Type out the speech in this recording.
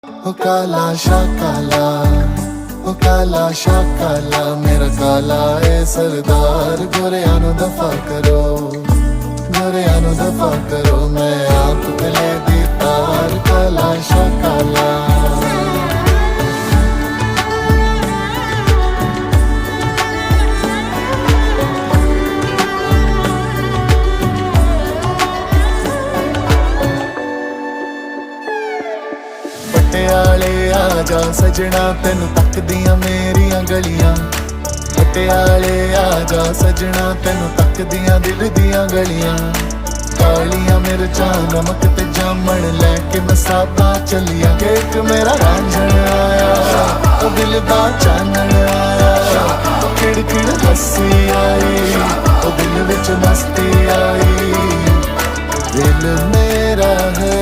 ओ काला शाकाला, ओ काला शाकाला, मेरा काला ए सरदार, गोरियां नू दफा करो, गोरियां नू दफा करो, मैं आप गले दी तार, काला शाकाला। पटियाले आजा सजना, तेनू तकदियां मेरियां गलियां, पटियाले आजा सजना, तेनू तकदियां दिल दियां गलियां, कालियां मिर्चां नमक ते जामन लैके मसाबा चलिया, केक मेरा रांझण आया, ओ दिल दा चानण आया, ओ खिड़ हसी आई, ओ दिल विच मस्ती आई, दिल मेरा है